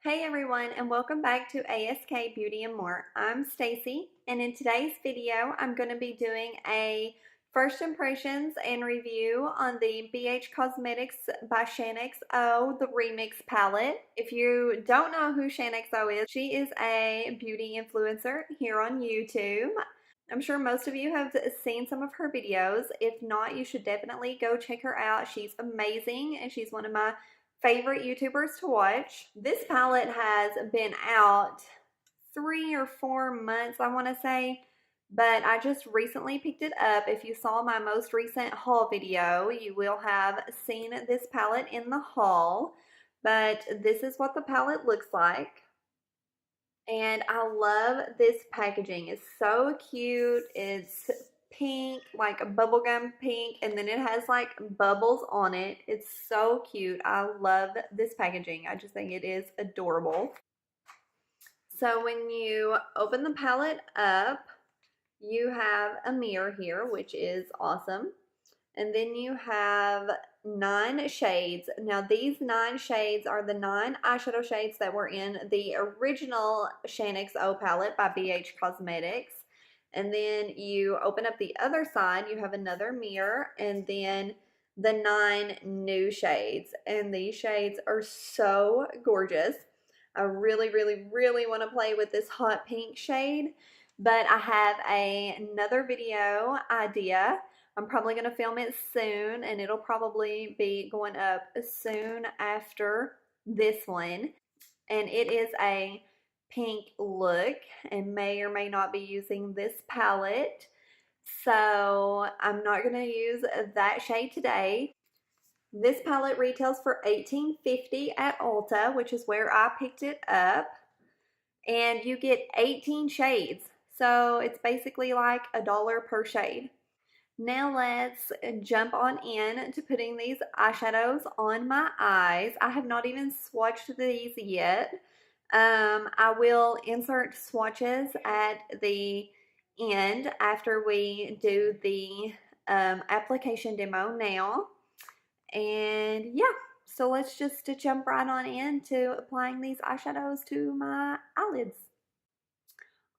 Hey everyone, and welcome back to ASK Beauty and More. I'm Stacy, and in today's video I'm going to be doing a first impressions and review on the BH Cosmetics by Shaaanxo The Remix Palette. If you don't know who Shaaanxo is, she is a beauty influencer here on YouTube. I'm sure most of you have seen some of her videos. If not, you should definitely go check her out. She's amazing, and she's one of my favorite YouTubers to watch. This palette has been out 3 or 4 months, I want to say, but I just recently picked it up. If you saw my most recent haul video, you will have seen this palette in the haul, but this is what the palette looks like. And I love this packaging. It's so cute. It's pink, like a bubblegum pink, and then it has like bubbles on it. It's so cute. I love this packaging. I just think it is adorable. So when you open the palette up, you have a mirror here, which is awesome. And then you have 9 shades. Now these 9 shades are the 9 eyeshadow shades that were in the original Shaaanxo palette by BH Cosmetics. And then you open up the other side, you have another mirror, and then the 9 new shades. And these shades are so gorgeous. I really, really, really want to play with this hot pink shade, but I have another video idea. I'm probably going to film it soon, and it'll probably be going up soon after this one. And it is a pink look, and may or may not be using this palette. So I'm not going to use that shade today. This palette retails for $18.50 at Ulta, which is where I picked it up. And you get 18 shades. So it's basically like $1 per shade. Now let's jump on in to putting these eyeshadows on my eyes. I have not even swatched these yet. I will insert swatches at the end after we do the application demo now. And yeah, so let's just jump right on into applying these eyeshadows to my eyelids.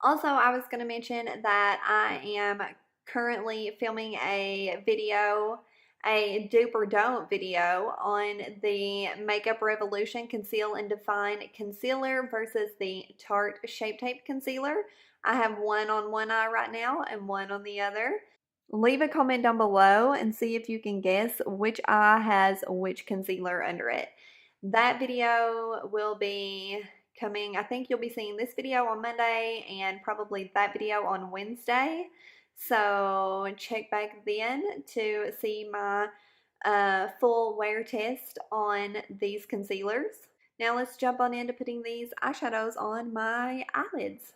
Also, I was going to mention that I am currently filming a video, a dupe or don't video on the Makeup Revolution Conceal and Define Concealer versus the Tarte Shape Tape Concealer. I have one on one eye right now and one on the other. Leave a comment down below and see if you can guess which eye has which concealer under it. That video will be coming. I think you'll be seeing this video on Monday and probably that video on Wednesday. So check back then to see my full wear test on these concealers. Now let's jump on into putting these eyeshadows on my eyelids.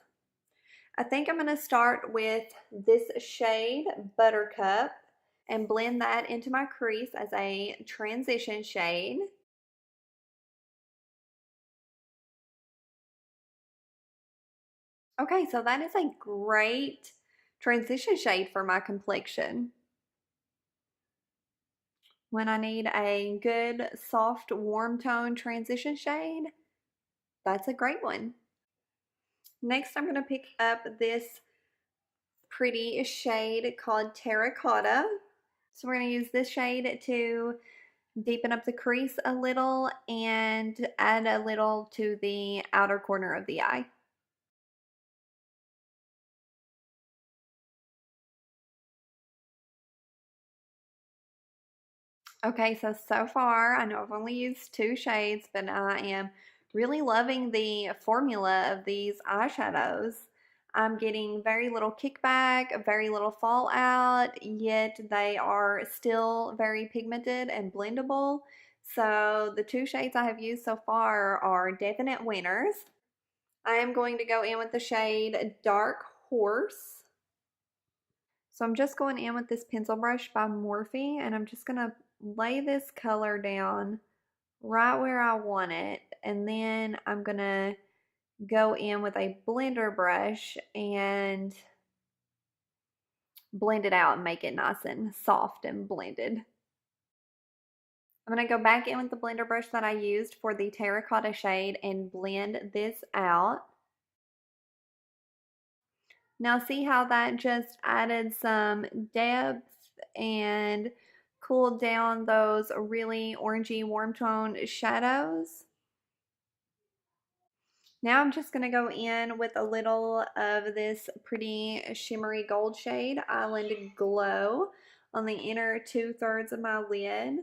I think I'm going to start with this shade, Buttercup, and blend that into my crease as a transition shade. Okay, so that is a great transition shade for my complexion. When I need a good, soft, warm tone transition shade, that's a great one. Next, I'm going to pick up this pretty shade called Terracotta. So we're going to use this shade to deepen up the crease a little and add a little to the outer corner of the eye. Okay, so far, I know I've only used 2 shades, but I am really loving the formula of these eyeshadows. I'm getting very little kickback, very little fallout, yet they are still very pigmented and blendable. So the 2 shades I have used so far are definite winners. I am going to go in with the shade Dark Horse. So I'm just going in with this pencil brush by Morphe, and I'm just going to lay this color down right where I want it, and then I'm going to go in with a blender brush and blend it out and make it nice and soft and blended. I'm going to go back in with the blender brush that I used for the terracotta shade and blend this out. Now see how that just added some depth and cooled down those really orangey warm tone shadows? Now I'm just going to go in with a little of this pretty shimmery gold shade, Island Glow, on the inner 2/3 of my lid.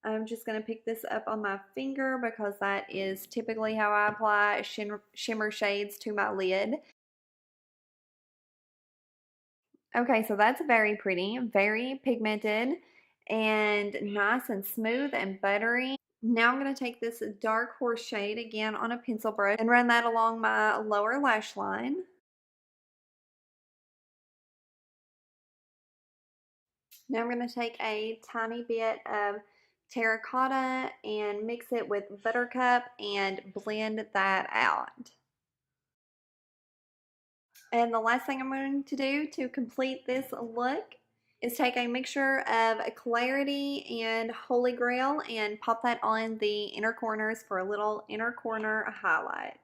I'm just going to pick this up on my finger because that is typically how I apply shimmer shades to my lid. Okay, so that's very pretty, very pigmented, and nice and smooth and buttery. Now I'm going to take this dark horse shade again on a pencil brush and run that along my lower lash line. Now I'm going to take a tiny bit of terracotta and mix it with buttercup and blend that out. And the last thing I'm going to do to complete this look is take a mixture of clarity and holy grail and pop that on the inner corners for a little inner corner highlight.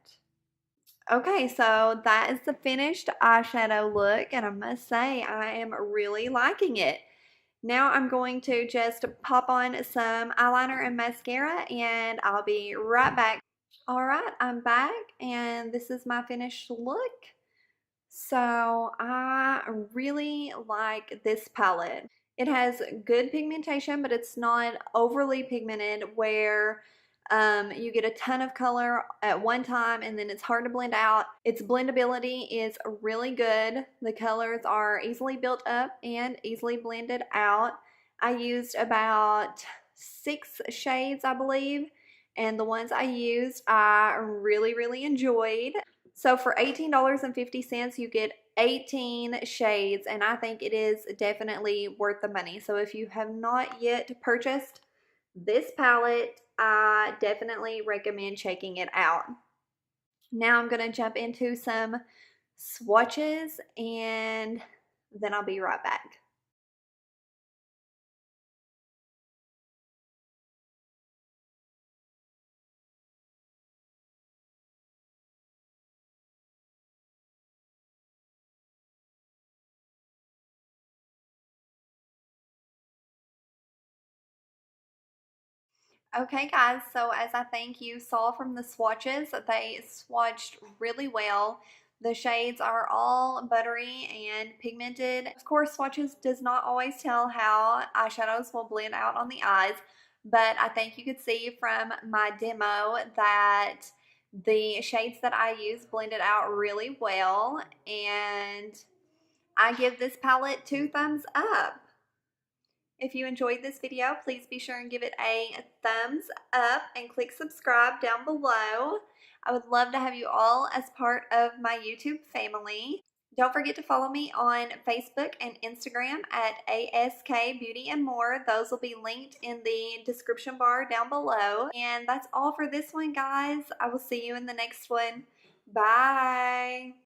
Okay, so that is the finished eyeshadow look, and I must say I am really liking it. Now I'm going to just pop on some eyeliner and mascara, and I'll be right back. All right, I'm back, and this is my finished look. So I really like this palette. It has good pigmentation, but it's not overly pigmented where you get a ton of color at one time and then it's hard to blend out. Its blendability is really good. The colors are easily built up and easily blended out. I used about 6 shades, I believe, and the ones I used I really enjoyed. So for $18.50, you get 18 shades, and I think it is definitely worth the money. So if you have not yet purchased this palette, I definitely recommend checking it out. Now I'm going to jump into some swatches, and then I'll be right back. Okay, guys, so as I think you saw from the swatches, they swatched really well. The shades are all buttery and pigmented. Of course, swatches does not always tell how eyeshadows will blend out on the eyes, but I think you could see from my demo that the shades that I use blended out really well, and I give this palette 2 thumbs up. If you enjoyed this video, please be sure and give it a thumbs up and click subscribe down below. I would love to have you all as part of my YouTube family. Don't forget to follow me on Facebook and Instagram at ASK Beauty and More. Those will be linked in the description bar down below. And that's all for this one, guys. I will see you in the next one. Bye.